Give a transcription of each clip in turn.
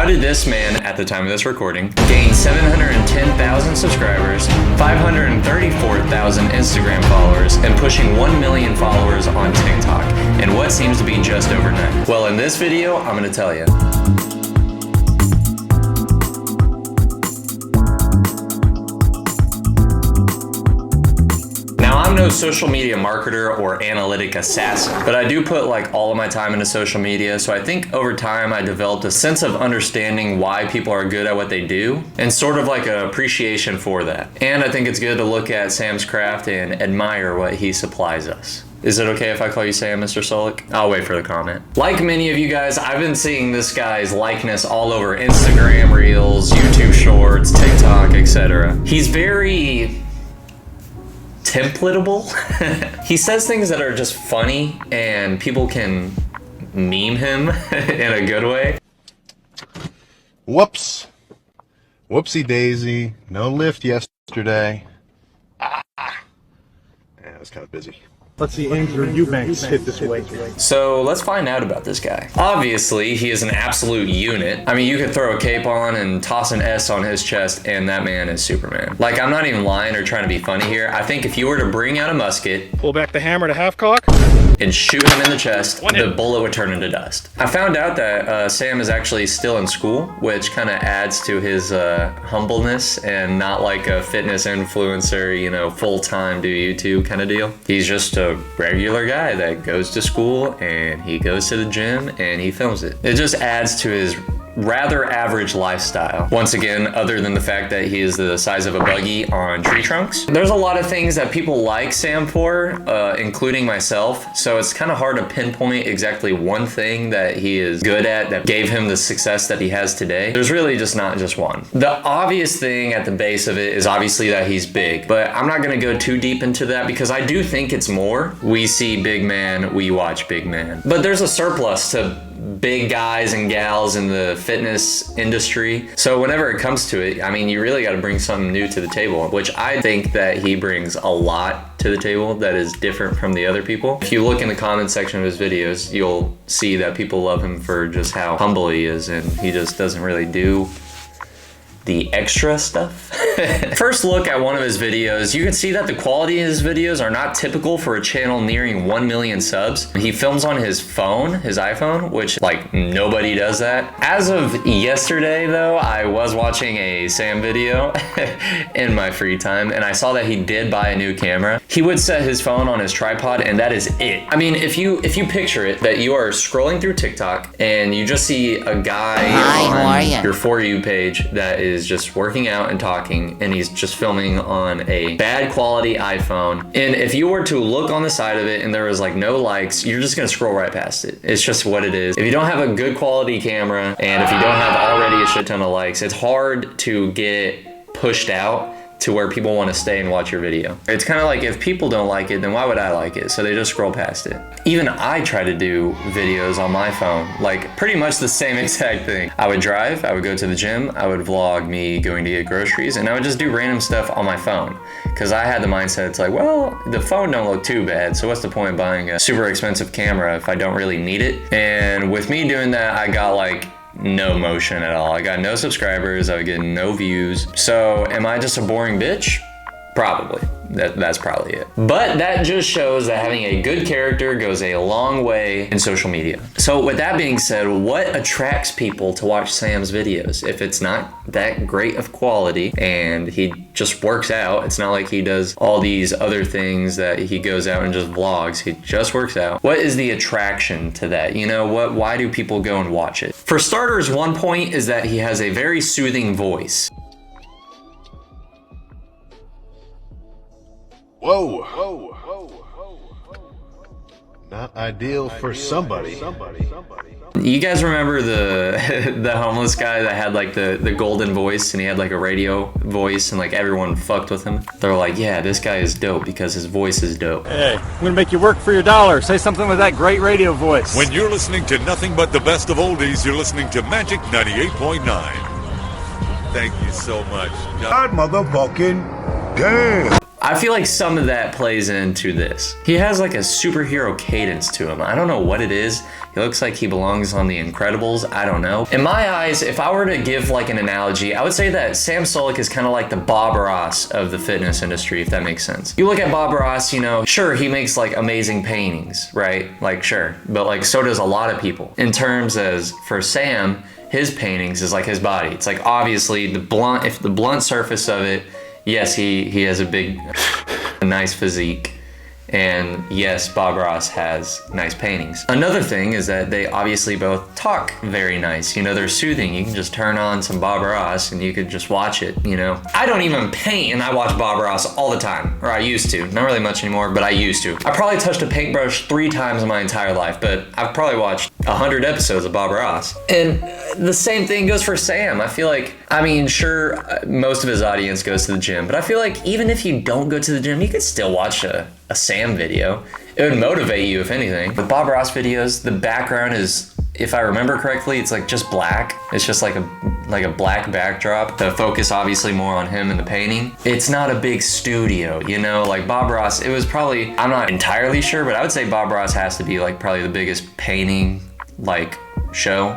How did this man, at the time of this recording, gain 710,000 subscribers, 534,000 Instagram followers, and pushing 1 million followers on TikTok, and what seems to be just overnight? Well, in this video, I'm gonna tell you. I'm no social media marketer or analytic assassin, but I do put like all of my time into social media, so I think over time I developed a sense of understanding why people are good at what they do and sort of like an appreciation for that. And I think it's good to look at Sam's craft and admire what he supplies us. Is it okay if I call you Sam, Mr. Sulek? I'll wait for the comment. Like many of you guys, I've been seeing this guy's likeness all over Instagram Reels, YouTube Shorts, TikTok, etc. He's very templatable. He says things that are just funny and people can meme him in a good way. Whoops. Whoopsie daisy. No lift yesterday. Yeah, I was kind of busy. Let's see Andrew Eubanks hit this way. So let's find out about this guy. Obviously, he is an absolute unit. I mean, you could throw a cape on and toss an S on his chest and that man is Superman. Like, I'm not even lying or trying to be funny here. I think if you were to bring out a musket, pull back the hammer to half cock, and shoot him in the chest, the bullet would turn into dust. I found out that Sam is actually still in school, which kind of adds to his humbleness and not like a fitness influencer, you know, full-time do YouTube kind of deal. He's just a regular guy that goes to school and he goes to the gym and he films it. It just adds to his rather average lifestyle. Once again, other than the fact that he is the size of a buggy on tree trunks. There's a lot of things that people like Sam for, including myself, so it's kind of hard to pinpoint exactly one thing that he is good at that gave him the success that he has today. There's really just not just one. The obvious thing at the base of it is obviously that he's big, but I'm not gonna go too deep into that because I do think it's more. We see big man, we watch big man. But there's a surplus to big guys and gals in the fitness industry. So whenever it comes to it, I mean, you really got to bring something new to the table, which I think that he brings a lot to the table that is different from the other people. If you look in the comment section of his videos, you'll see that people love him for just how humble he is, and he just doesn't really do the extra stuff. First look at one of his videos, you can see that the quality of his videos are not typical for a channel nearing 1 million subs. He films on his phone, his iPhone, which like nobody does that. As of yesterday though, I was watching a Sam video in my free time and I saw that he did buy a new camera. He would set his phone on his tripod and that is it. I mean, if you picture it, that you are scrolling through TikTok and you just see a guy on your For You page that is just working out and talking, and he's just filming on a bad quality iPhone. And if you were to look on the side of it and there was like no likes, you're just gonna scroll right past it. It's just what it is. If you don't have a good quality camera and if you don't have already a shit ton of likes, it's hard to get pushed out to where people want to stay and watch your video. It's kind of like if people don't like it, then why would I like it? So they just scroll past it. Even I try to do videos on my phone, like pretty much the same exact thing. I would drive, I would go to the gym, I would vlog me going to get groceries, and I would just do random stuff on my phone. Because I had the mindset, it's like, well, the phone don't look too bad, so what's the point of buying a super expensive camera if I don't really need it? And with me doing that, I got like no motion at all. I got no subscribers, I would get no views. So am I just a boring bitch? Probably. That's probably it. But that just shows that having a good character goes a long way in social media. So with that being said, what attracts people to watch Sam's videos? If it's not that great of quality and he just works out, it's not like he does all these other things that he goes out and just vlogs, he just works out. What is the attraction to that? You know, why do people go and watch it? For starters, one point is that he has a very soothing voice. Whoa. Whoa. Not ideal for somebody. You guys remember the homeless guy that had like the golden voice and he had like a radio voice and like everyone fucked with him? They're like, yeah, this guy is dope because his voice is dope. Hey, I'm gonna make you work for your dollar. Say something with that great radio voice. When you're listening to nothing but the best of oldies, you're listening to Magic 98.9. Thank you so much. God motherfucking damn. I feel like some of that plays into this. He has like a superhero cadence to him. I don't know what it is. He looks like he belongs on The Incredibles. I don't know. In my eyes, if I were to give like an analogy, I would say that Sam Sulek is kind of like the Bob Ross of the fitness industry, if that makes sense. You look at Bob Ross, you know, sure, he makes like amazing paintings, right? Like, sure, but like so does a lot of people. In terms as for Sam, his paintings is like his body. It's like obviously the blunt surface of it, yes, he has a nice physique. And yes, Bob Ross has nice paintings. Another thing is that they obviously both talk very nice. You know, they're soothing. You can just turn on some Bob Ross and you could just watch it, you know. I don't even paint and I watch Bob Ross all the time, or I used to. Not really much anymore, but I used to. I probably touched a paintbrush 3 times in my entire life, but I've probably watched 100 episodes of Bob Ross. And the same thing goes for Sam. I feel like, I mean, sure, most of his audience goes to the gym, but I feel like even if you don't go to the gym, you could still watch a Sam video. It would motivate you, if anything. With Bob Ross videos, the background is, if I remember correctly, it's like just black. It's just like a black backdrop. The focus obviously more on him and the painting. It's not a big studio, you know, like Bob Ross, it was probably, I'm not entirely sure, but I would say Bob Ross has to be like probably the biggest painting like show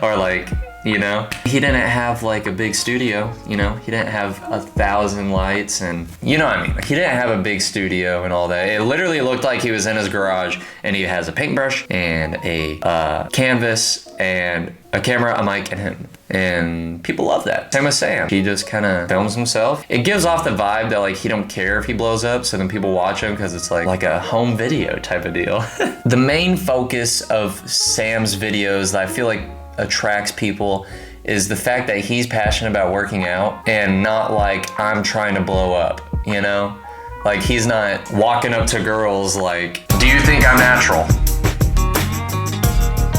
or like, you know, he didn't have like a big studio, you know, he didn't have 1,000 lights and, you know what I mean? He didn't have a big studio and all that. It literally looked like he was in his garage and he has a paintbrush and a canvas and a camera, a mic, and him. And people love that. Same with Sam. He just kind of films himself. It gives off the vibe that like he don't care if he blows up, so then people watch him because it's like a home video type of deal. The main focus of Sam's videos that I feel like attracts people is the fact that he's passionate about working out and not like I'm trying to blow up, you know? Like he's not walking up to girls like, do you think I'm natural?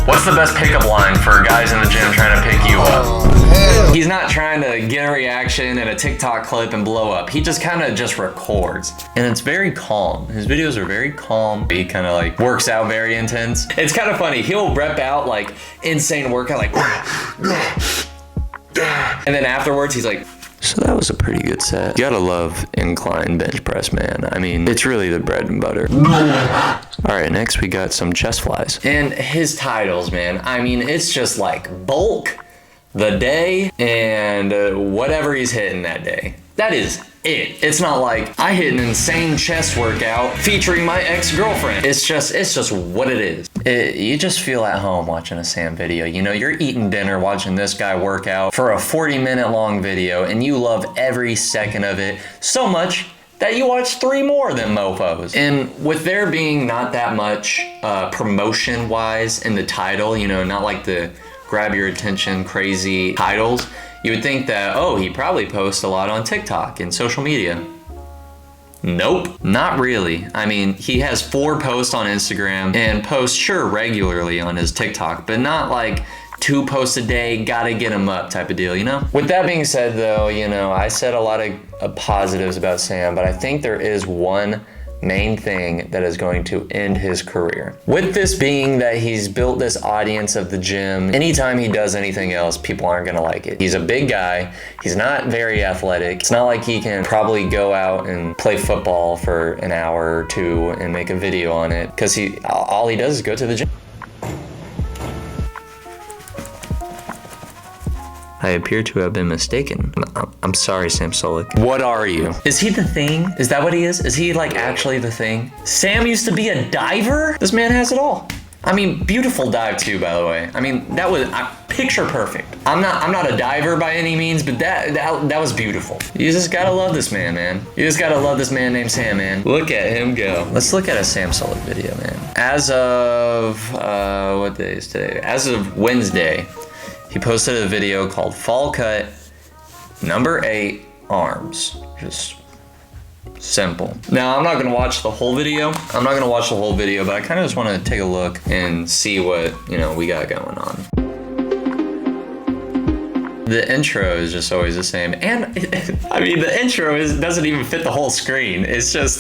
What's the best pickup line for guys in the gym trying to pick you up? He's not trying to get a reaction in a TikTok clip and blow up. He just kind of just records. And it's very calm. His videos are very calm. He kind of like works out very intense. It's kind of funny. He'll rep out like insane workout like and then afterwards he's like, so that was a pretty good set. You gotta love incline bench press, man. I mean, it's really the bread and butter. All right, next we got some chest flies. And his titles, man. I mean, it's just like bulk, the day, and whatever he's hitting that day. That is it. It's not like I hit an insane chest workout featuring my ex-girlfriend. It's just what it is. You just feel at home watching a Sam video. You know, you're eating dinner watching this guy work out for a 40-minute long video and you love every second of it so much that you watch 3 more of them mofos. And with there being not that much promotion-wise in the title, you know, not like the grab your attention crazy titles, you would think that, oh, he probably posts a lot on TikTok and social media. Nope, not really. I mean, he has 4 posts on Instagram and posts, sure, regularly on his TikTok, but not like 2 posts a day, gotta get him up type of deal, you know? With that being said though, you know, I said a lot of positives about Sam, but I think there is one main thing that is going to end his career. With this being that he's built this audience of the gym, anytime he does anything else, people aren't gonna like it. He's a big guy, he's not very athletic. It's not like he can probably go out and play football for an hour or 2 and make a video on it, because all he does is go to the gym. I appear to have been mistaken. I'm sorry, Sam Sulek. What are you? Is he the Thing? Is that what he is? Is he like actually the Thing? Sam used to be a diver? This man has it all. I mean, beautiful dive too, by the way. I mean, that was picture perfect. I'm not a diver by any means, but that was beautiful. You just gotta love this man. You just gotta love this man named Sam, man. Look at him go. Let's look at a Sam Sulek video, man. As of, what day is today? As of Wednesday, he posted a video called Fall Cut number 8 Arms. Just simple. Now, I'm not gonna watch the whole video. but I kind of just want to take a look and see what, you know, we got going on. The intro is just always the same. And I mean, the intro doesn't even fit the whole screen. It's just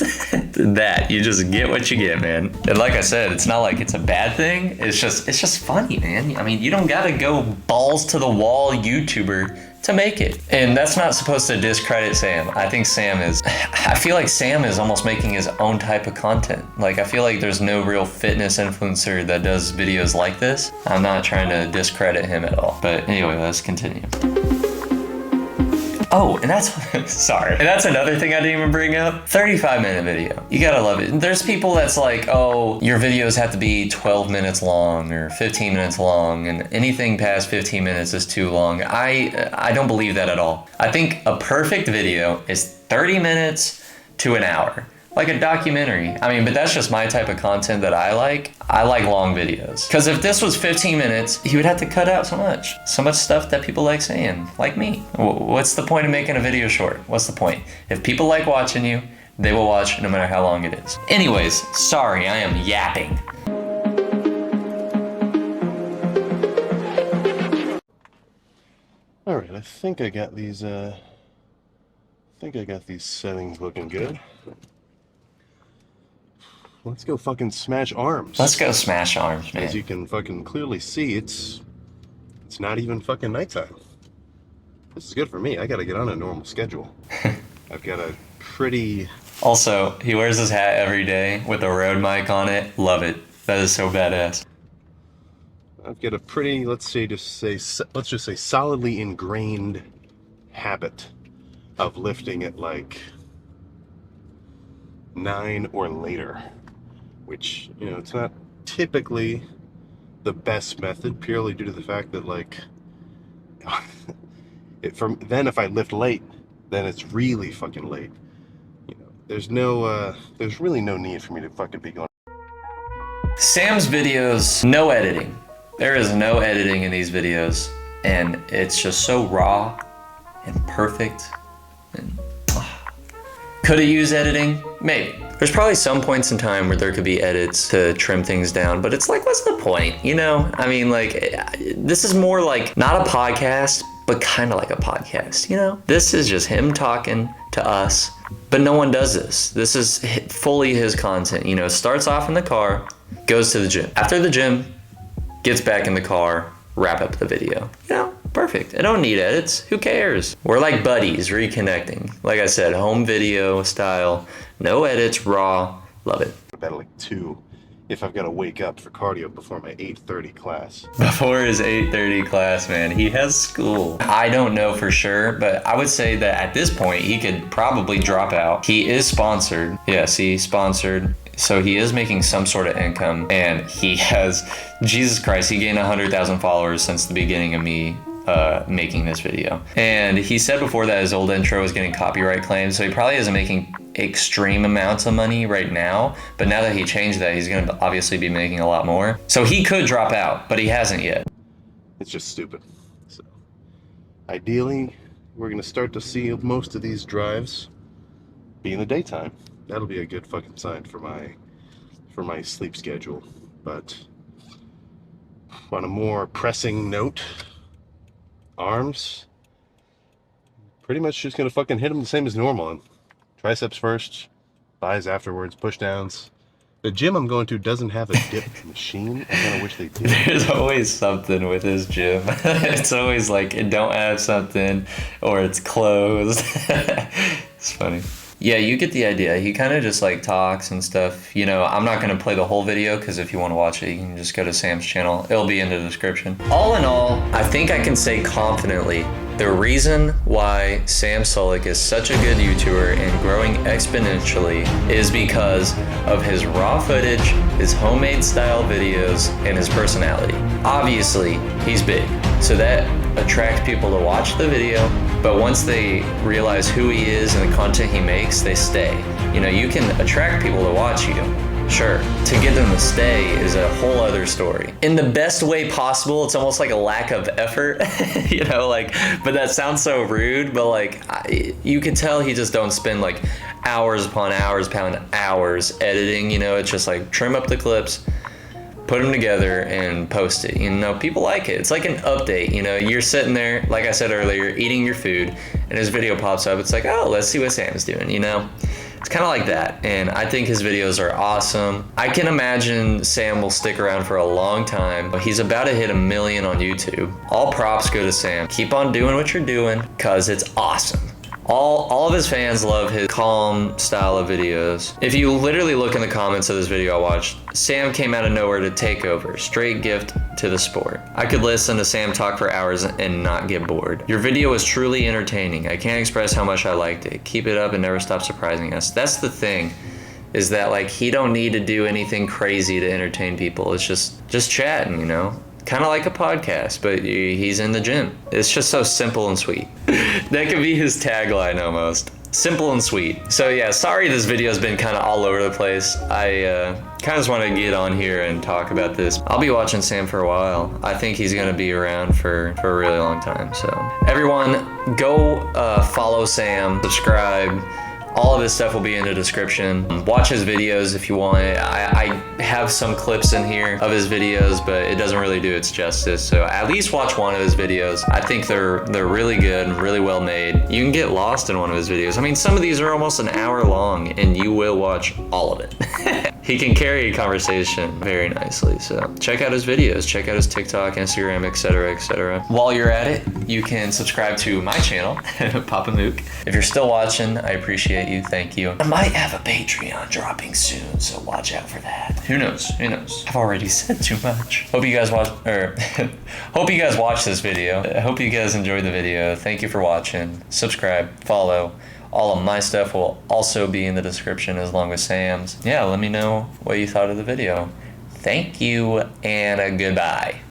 that. You just get what you get, man. And like I said, it's not like it's a bad thing. It's just funny, man. I mean, you don't gotta go balls to the wall YouTuber to make it. And that's not supposed to discredit Sam. I feel like Sam is almost making his own type of content. Like, I feel like there's no real fitness influencer that does videos like this. I'm not trying to discredit him at all. But anyway, let's continue. Oh, and that's, sorry. And that's another thing I didn't even bring up. 35-minute video. You gotta love it. There's people that's like, oh, your videos have to be 12 minutes long or 15 minutes long, and anything past 15 minutes is too long. I don't believe that at all. I think a perfect video is 30 minutes to an hour. Like a documentary. I mean, but that's just my type of content that I like. I like long videos. Because if this was 15 minutes, he would have to cut out so much stuff that people like saying, like me. What's the point of making a video short? What's the point? If people like watching you, they will watch no matter how long it is. Anyways, sorry, I am yapping. All right, I think I got these settings looking good. Let's go fucking smash arms. Let's go smash arms, man. As you can fucking clearly see, it's not even fucking nighttime. This is good for me. I gotta get on a normal schedule. I've got a pretty... Also, he wears his hat every day with a Rode mic on it. Love it. That is so badass. I've got a pretty, let's just say solidly ingrained habit of lifting at like 9 or later. Which, you know, it's not typically the best method, purely due to the fact that, like, if I lift late, then it's really fucking late. You know, there's really no need for me to fucking be going. Sam's videos, no editing. There is no editing in these videos, and it's just so raw and perfect. And could it use editing? Maybe. There's probably some points in time where there could be edits to trim things down, but it's like, what's the point? You know? I mean, like, this is more like not a podcast, but kind of like a podcast, you know? This is just him talking to us, but no one does this. This is fully his content, you know? Starts off in the car, goes to the gym. After the gym, gets back in the car, wrap up the video. You know? Perfect. I don't need edits. Who cares? We're like buddies reconnecting. Like I said, home video style, no edits, raw. Love it. About like 2 if I've got to wake up for cardio before my 8:30 class. Before his 8:30 class, man, he has school. I don't know for sure, but I would say that at this point, he could probably drop out. He is sponsored. Yeah, see, sponsored. So he is making some sort of income, and he has, Jesus Christ, he gained 100,000 followers since the beginning of me making this video. And he said before that his old intro was getting copyright claims, so he probably isn't making extreme amounts of money right now, but now that he changed that, he's gonna obviously be making a lot more. So he could drop out, but he hasn't yet. It's just stupid. So ideally, we're gonna start to see most of these drives be in the daytime. That'll be a good fucking sign for my sleep schedule. But on a more pressing note, arms, pretty much just gonna fucking hit them the same as normal. And triceps first, thighs afterwards, push downs. The gym I'm going to doesn't have a dip machine. I kind of wish they did. There's always something with his gym. It's always like it don't have something, or it's closed. It's funny. Yeah, you get the idea. He kind of just like talks and stuff. You know, I'm not going to play the whole video because if you want to watch it, you can just go to Sam's channel. It'll be in the description. All in all, I think I can say confidently the reason why Sam Sulek is such a good YouTuber and growing exponentially is because of his raw footage, his homemade style videos, and his personality. Obviously, he's big, so that attracts people to watch the video, but once they realize who he is and the content he makes, they stay. You know, you can attract people to watch you, sure. To get them to stay is a whole other story. In the best way possible, it's almost like a lack of effort, you know, like, but that sounds so rude, but like, you can tell he just don't spend like hours upon hours editing, you know, it's just like trim up the clips, put them together and post it. You know, people like it. It's like an update, you know, you're sitting there, like I said earlier, eating your food and his video pops up. It's like, oh, let's see what Sam's doing, you know? It's kind of like that, and I think his videos are awesome. I can imagine Sam will stick around for a long time. He's about to hit 1 million on YouTube. All props go to Sam. Keep on doing what you're doing, cause it's awesome. All of his fans love his calm style of videos. If you literally look in the comments of this video I watched, Sam came out of nowhere to take over. Straight gift to the sport. I could listen to Sam talk for hours and not get bored. Your video was truly entertaining. I can't express how much I liked it. Keep it up and never stop surprising us. That's the thing, is that like he don't need to do anything crazy to entertain people. It's just chatting, you know? Kind of like a podcast, but he's in the gym. It's just so simple and sweet. That could be his tagline almost. Simple and sweet. So yeah, sorry this video's been kind of all over the place. I kind of just want to get on here and talk about this. I'll be watching Sam for a while. I think he's going to be around for a really long time. So everyone, go follow Sam, subscribe. All of his stuff will be in the description. Watch his videos if you want. I have some clips in here of his videos, but it doesn't really do its justice. So at least watch one of his videos. I think they're really good and really well made. You can get lost in one of his videos. I mean, some of these are almost an hour long, and you will watch all of it. He can carry a conversation very nicely. So check out his videos. Check out his TikTok, Instagram, etc., etc. While you're at it, you can subscribe to my channel, papamewk. If you're still watching, I appreciate you. Thank you. I might have a Patreon dropping soon, so watch out for that. Who knows? Who knows? I've already said too much. Hope you guys hope you guys watch this video. I hope you guys enjoyed the video. Thank you for watching. Subscribe, follow. All of my stuff will also be in the description as long as Sam's. Yeah, let me know what you thought of the video. Thank you and goodbye.